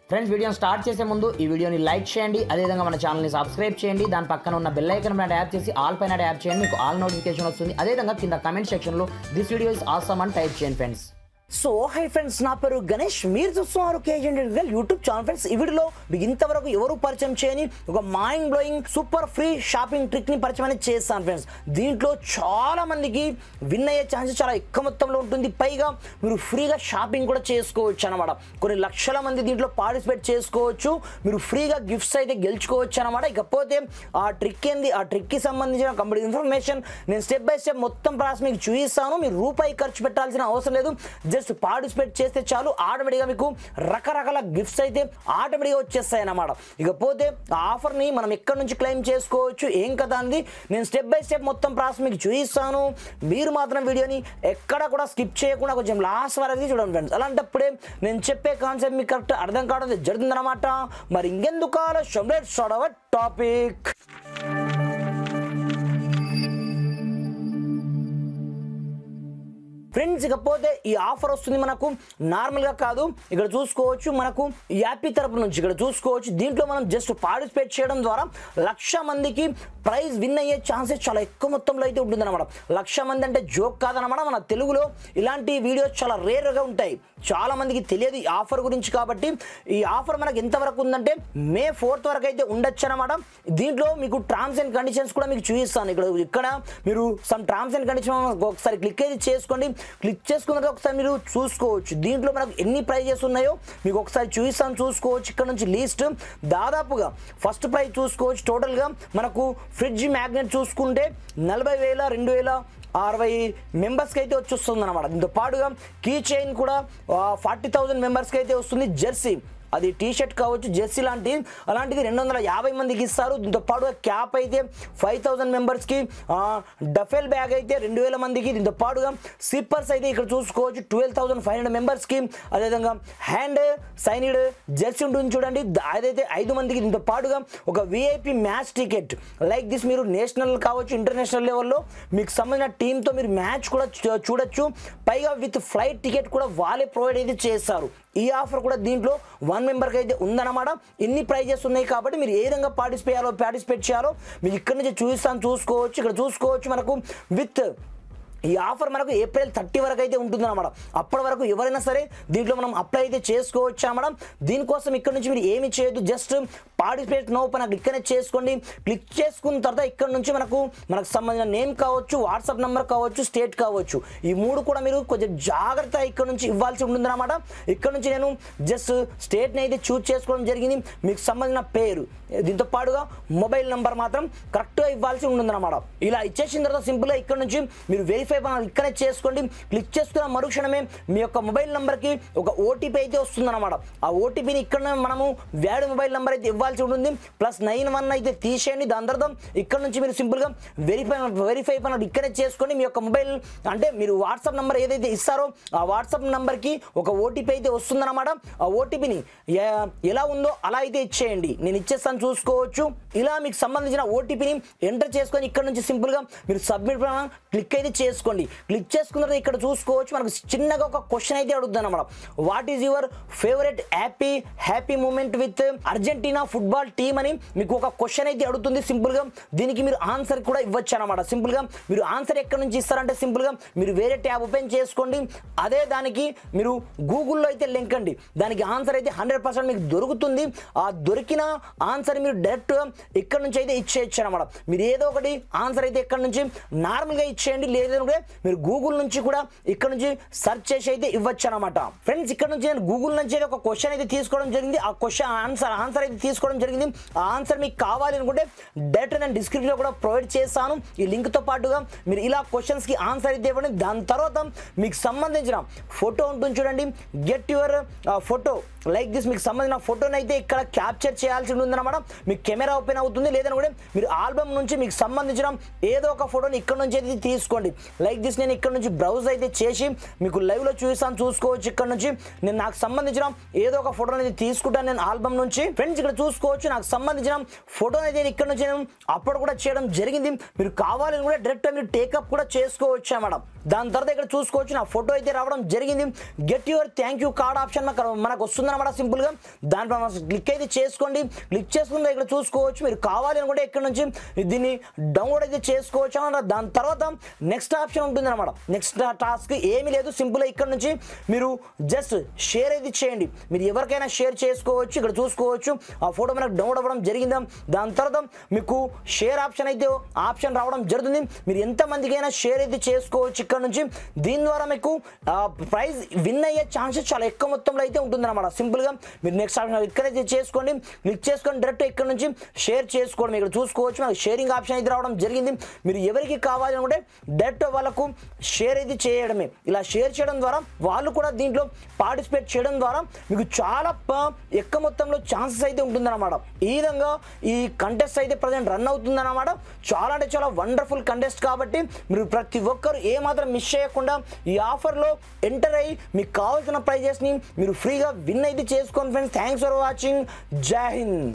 Friends వీడియోని start చేసే ముందు ఈ వీడియోని లైక్ చేయండి, అదేవిధంగా మన ఛానల్ని సబ్స్క్రైబ్ చేయండి, దాని పక్కన ఉన్న బెల్ ఐకాన్ పైన ట్యాప్ చేసి ఆల్ పైన ట్యాప్ చేయండి, మీకు ఆల్ నోటిఫికేషన్ వస్తుంది. అదేవిధంగా కింద కమెంట్ సెక్షన్లో దిస్ వీడియో ఇస్ ఆసమ్ అని టైప్ చేయండి ఫ్రెండ్స్. సో హై ఫ్రెండ్స్, నా పేరు గణేష్, మీరు చూస్తున్నారు కేజెండ్ యూట్యూబ్ ఛానల్. ఫ్రెండ్స్ ఈ వీడియోలో మీకు ఇంతవరకు ఎవరు పరిచయం చేయని ఒక mind blowing super free shopping trick ని పరిచయం అనేది చేస్తాను ఫ్రెండ్స్. దీంట్లో చాలా మందికి విన్ అయ్యే ఛాన్సెస్ చాలా ఎక్కువ మొత్తంలో ఉంటుంది. పైగా మీరు ఫ్రీగా షాపింగ్ కూడా చేసుకోవచ్చు అనమాట. కొన్ని లక్షల మంది దీంట్లో పార్టిసిపేట్ చేసుకోవచ్చు, మీరు ఫ్రీగా గిఫ్ట్స్ అయితే గెలుచుకోవచ్చు అనమాట. ఇకపోతే ఆ ట్రిక్ ఏంది, ఆ ట్రిక్కి సంబంధించిన కంప్లీట్ ఇన్ఫర్మేషన్ నేను స్టెప్ బై స్టెప్ మొత్తం ప్రాసెస్ మీకు చూపిస్తాను. మీరు రూపాయి ఖర్చు పెట్టాల్సిన అవసరం లేదు, జస్ట్ పార్టిసిపేట్ చేస్తే చాలు, ఆటోమేటిక్గా మీకు రకరకాల గిఫ్ట్స్ అయితే ఆటోమేటిక్గా వచ్చేస్తాయి అన్నమాట. ఇకపోతే ఆ ఆఫర్ని మనం ఎక్కడి నుంచి క్లెయిమ్ చేసుకోవచ్చు ఏం కదా అంది నేను స్టెప్ బై స్టెప్ మొత్తం ప్రాసెస్ మీకు చూపిస్తాను. మీరు మాత్రం వీడియోని ఎక్కడ కూడా స్కిప్ చేయకుండా కొంచెం లాస్ట్ వరకు చూడండి ఫ్రెండ్స్. అలాంటప్పుడే నేను చెప్పే కాన్సెప్ట్ మీకు కరెక్ట్ అర్థం కావడం జరుగుతుందన్నమాట. మరి ఇంకెందుకు ఆలస్యం, let's start our topic. Friends ఇకపోతే ఈ ఆఫర్ వస్తుంది మనకు నార్మల్గా కాదు, ఇక్కడ చూసుకోవచ్చు మనకు యాపీ తరపు నుంచి ఇక్కడ చూసుకోవచ్చు. దీంట్లో మనం జస్ట్ పార్టిసిపేట్ చేయడం ద్వారా 1,00,000 మందికి ప్రైజ్ విన్ అయ్యే ఛాన్సెస్ చాలా ఎక్కువ మొత్తంలో అయితే ఉంటుందన్నమాట. 1,00,000 మంది అంటే జోక్ కాదనమాట. మన తెలుగులో ఇలాంటి వీడియోస్ చాలా రేర్గా ఉంటాయి, చాలా మందికి తెలియదు ఈ ఆఫర్ గురించి. కాబట్టి ఈ ఆఫర్ మనకు ఎంతవరకు ఉందంటే May 4th వరకు అయితే ఉండొచ్చు అనమాట. దీంట్లో మీకు టర్మ్స్ అండ్ కండిషన్స్ కూడా మీకు చూపిస్తాను. ఇక్కడ మీరు సమ్ టర్మ్స్ అండ్ కండిషన్ ఒకసారి క్లిక్ అయితే చేసుకోండి. క్లిక్ చేసుకున్న తర్వాత ఒకసారి మీరు చూసుకోవచ్చు దీంట్లో మనకు ఎన్ని ప్రైజెస్ ఉన్నాయో మీకు ఒకసారి చూపిస్తాను, చూసుకోవచ్చు. ఇక్కడ నుంచి లీస్ట్ దాదాపుగా ఫస్ట్ ప్రైజ్ చూసుకోవచ్చు. టోటల్గా మనకు ఫ్రిడ్జ్ మ్యాగ్నెట్ చూసుకుంటే 40,000 2,060 మెంబర్స్కి అయితే వచ్చేస్తుంది అనమాట. దీంతో పాటుగా కీ చైన్ కూడా 40,000 మెంబర్స్కి అయితే వస్తుంది. జెర్సీ అది టీ షర్ట్ కావచ్చు, జెర్సీ అలాంటిది 250 మందికి ఇస్తారు. దీంతో పాటుగా క్యాప్ అయితే 5,000 మెంబర్స్కి, డఫెల్ బ్యాగ్ అయితే 2,000 మందికి. దీంతో పాటుగా స్లిప్పర్స్ అయితే ఇక్కడ చూసుకోవచ్చు 12,500 మెంబర్స్కి. అదేవిధంగా హ్యాండ్ సైనిడ్ జెర్సీ ఉంటుంది చూడండి, అదైతే 5 మందికి. దీంతో పాటుగా ఒక VIP match ticket like this, మీరు నేషనల్ కావచ్చు ఇంటర్నేషనల్ లెవెల్లో మీకు సంబంధించిన టీంతో మీరు మ్యాచ్ కూడా చూడొచ్చు. పైగా విత్ ఫ్లైట్ టికెట్ కూడా వాళ్ళే ప్రొవైడ్ అయితే చేస్తారు. ఈ ఆఫర్ కూడా దీంట్లో 1 మెంబర్కి అయితే ఉందన్నమాట. ఇన్ని ప్రైజెస్ ఉన్నాయి కాబట్టి మీరు ఏ విధంగా పార్టిసిపేట్ చేయాలో మీరు ఇక్కడ నుంచి చూసుకోవచ్చు. ఇక్కడ చూసుకోవచ్చు మనకు విత్ ఈ ఆఫర్ మనకు April 30 వరకు అయితే ఉంటుంది అన్నమాట. అప్పటి వరకు ఎవరైనా సరే దీంట్లో మనం అప్లై అయితే చేసుకోవచ్చు అన్నమాట. దీనికోసం ఇక్కడ నుంచి మీరు ఏమి చేయొద్దు, జస్ట్ పార్టిసిపేట్ నో పైన క్లిక్ అనేది చేసుకోండి. క్లిక్ చేసుకున్న తర్వాత ఇక్కడ నుంచి మనకు సంబంధించిన నేమ్ కావచ్చు, వాట్సాప్ నెంబర్ కావచ్చు, స్టేట్ కావచ్చు, ఈ 3 కూడా మీరు కొంచెం జాగ్రత్త ఇక్కడ నుంచి ఇవ్వాల్సి ఉంటుంది అన్నమాట. ఇక్కడ నుంచి నేను జస్ట్ స్టేట్ని అయితే చూజ్ చేసుకోవడం జరిగింది. మీకు సంబంధించిన పేరు, దీంతో పాటుగా మొబైల్ నెంబర్ మాత్రం కరెక్ట్గా ఇవ్వాల్సి ఉంటుందన్నమాట. ఇలా ఇచ్చేసిన తర్వాత సింపుల్గా ఇక్కడ నుంచి మీరు వెరిఫై ఇక్కడే చేసుకోండి. క్లిక్ చేసుకున్న మరుక్షణమే మీ యొక్క మొబైల్ నెంబర్కి ఒక ఓటీపీ అయితే వస్తుందన్నమాట. ఆ ఓటీపీని ఇక్కడ మనము వ్యాడ్ మొబైల్ నెంబర్ అయితే ఇవ్వాల్సి ఉంటుంది. +91 అయితే తీసేయండి. దాని తర్వాత ఇక్కడ నుంచి మీరు సింపుల్గా వెరిఫై పైన ఇక్కడే చేసుకోండి. మీ యొక్క మొబైల్ అంటే మీరు వాట్సాప్ నెంబర్ ఏదైతే ఇస్తారో ఆ వాట్సాప్ నెంబర్కి ఒక ఓటీపీ అయితే వస్తుందన్నమాట. ఆ ఓటీపీని ఎలా ఉందో అలా అయితే ఇచ్చేయండి. నేను ఇచ్చేస్తాను, చూసుకోవచ్చు. ఇలా మీకు సంబంధించిన ఓటీపీని ఎంటర్ చేసుకొని ఇక్కడ నుంచి సింపుల్గా మీరు సబ్మిట్ క్లిక్ అయితే చేసుకోండి. క్లిక్ చేసుకున్న తర్వాత ఇక్కడ చూసుకోవచ్చు మనకు చిన్నగా ఒక క్వశ్చన్ అయితే అడుగుతుంది అన్నమాట. What is your favourite happy moment with Argentina football team అని మీకు ఒక క్వశ్చన్ అయితే అడుగుతుంది. సింపుల్గా దీనికి మీరు ఆన్సర్ కూడా ఇవ్వచ్చు అనమాట. సింపుల్గా మీరు ఆన్సర్ ఎక్కడి నుంచి ఇస్తారంటే సింపుల్గా మీరు వేరే ట్యాబ్ ఓపెన్ చేసుకోండి. అదే దానికి మీరు గూగుల్లో అయితే లింక్ అండి, దానికి ఆన్సర్ అయితే 100% మీకు దొరుకుతుంది. ఆ దొరికిన ఆన్సర్ మీరు డైరెక్ట్గా ఇక్కడ నుంచి అయితే ఇచ్చేయచ్చు అనమాట. మీరు ఏదో ఒకటి ఆన్సర్ అయితే ఇక్కడ నుంచి నార్మల్గా ఇచ్చేయండి, లేదంటే మీరు గూగుల్ నుంచి కూడా ఇక్కడ నుంచి సెర్చ్ చేసి అయితే ఇవ్వచ్చు అనమాట. ఫ్రెండ్స్ ఇక్కడ నుంచి నేను గూగుల్ నుంచి ఒక క్వశ్చన్ అయితే తీసుకోవడం జరిగింది. ఆ క్వశ్చన్ ఆన్సర్ అయితే తీసుకోవడం జరిగింది. ఆ ఆన్సర్ మీకు కావాలి అనుకుంటే డైరెక్ట్ నేను డిస్క్రిప్షన్లో కూడా ప్రొవైడ్ చేస్తాను ఈ లింక్తో పాటుగా. మీరు ఇలా క్వశ్చన్స్కి ఆన్సర్ అయితే ఇవ్వండి. దాని తర్వాత మీకు సంబంధించిన ఫోటో ఉంటుంది చూడండి, get your photo like this, మీకు సంబంధించిన ఫోటోని అయితే ఇక్కడ క్యాప్చర్ చేయాల్సి ఉందన్నమాట. మీకు కెమెరా ఓపెన్ అవుతుంది, లేదని కూడా మీరు ఆల్బమ్ నుంచి మీకు సంబంధించిన ఏదో ఒక ఫోటోని ఇక్కడ నుంచి అయితే తీసుకోండి. లైక్ దిస్ నేను ఇక్కడ నుంచి బ్రౌజ్ అయితే చేసి మీకు లైవ్లో చూపిస్తాను, చూసుకోవచ్చు. ఇక్కడ నుంచి నేను నాకు సంబంధించిన ఏదో ఒక ఫోటో అనేది తీసుకుంటాను నేను ఆల్బమ్ నుంచి. ఫ్రెండ్స్ ఇక్కడ చూసుకోవచ్చు నాకు సంబంధించిన ఫోటో అనేది నేను ఇక్కడ నుంచి నేను అప్లోడ్ కూడా చేయడం జరిగింది. మీరు కావాలని కూడా డైరెక్ట్ మీరు టేకప్ కూడా చేసుకోవచ్చు అన్నమాట. దాని తర్వాత ఇక్కడ చూసుకోవచ్చు నా ఫోటో అయితే రావడం జరిగింది. Get your thank you card option మనకు వస్తుంది అనమాట. సింపుల్గా దాంట్లో క్లిక్ అయితే చేసుకోండి. క్లిక్ చేసుకుంటే ఇక్కడ చూసుకోవచ్చు మీరు కావాలి అనుకుంటే ఇక్కడ నుంచి దీన్ని డౌన్లోడ్ అయితే చేసుకోవచ్చు అన్నమాట. దాని తర్వాత నెక్స్ట్ ఆప్షన్ ఉంటుంది అనమాట. నెక్స్ట్ టాస్క్ ఏమీ లేదు, సింపుల్గా ఇక్కడ నుంచి మీరు జస్ట్ షేర్ అయితే చేయండి. మీరు ఎవరికైనా షేర్ చేసుకోవచ్చు. ఇక్కడ చూసుకోవచ్చు ఆ ఫోటో మనకు డౌన్లోడ్ అవ్వడం జరిగిందా. దాని తర్వాత మీకు షేర్ ఆప్షన్ అయితే ఆప్షన్ రావడం జరుగుతుంది. మీరు ఎంతమందికైనా షేర్ అయితే చేసుకోవచ్చు ఇక్కడ నుంచి. దీని ద్వారా మీకు ప్రైజ్ విన్ అయ్యే ఛాన్సెస్ చాలా ఎక్కువ మొత్తంలో అయితే ఉంటుంది అనమాట. సింపుల్గా మీరు నెక్స్ట్ ఆప్షన్ ఇక్కడైతే చేసుకోండి. క్లిక్ చేసుకొని డైరెక్ట్ ఇక్కడ నుంచి షేర్ చేసుకోవడం. ఇక్కడ చూసుకోవచ్చు నాకు షేరింగ్ ఆప్షన్ అయితే రావడం జరిగింది. మీరు ఎవరికి కావాలి అనుకుంటే డైరెక్ట్ వాళ్ళకు షేర్ అయితే చేయడమే. ఇలా షేర్ చేయడం ద్వారా వాళ్ళు కూడా దీంట్లో పార్టిసిపేట్ చేయడం ద్వారా మీకు చాలా ఎక్కువ మొత్తంలో ఛాన్సెస్ అయితే ఉంటుందన్నమాట. ఈ విధంగా ఈ కంటెస్ట్ అయితే ప్రజెంట్ రన్ అవుతుందన్నమాట. చాలా అంటే చాలా వండర్ఫుల్ కంటెస్ట్ కాబట్టి మీరు ప్రతి ఒక్కరు ఏమాత్రం మిస్ చేయకుండా ఈ ఆఫర్లో ఎంటర్ అయ్యి మీకు కావాల్సిన ప్రైజెస్ని మీరు ఫ్రీగా విన్ అయితే చేసుకోండి ఫ్రెండ్స్. Thanks for watching. జై హింద్.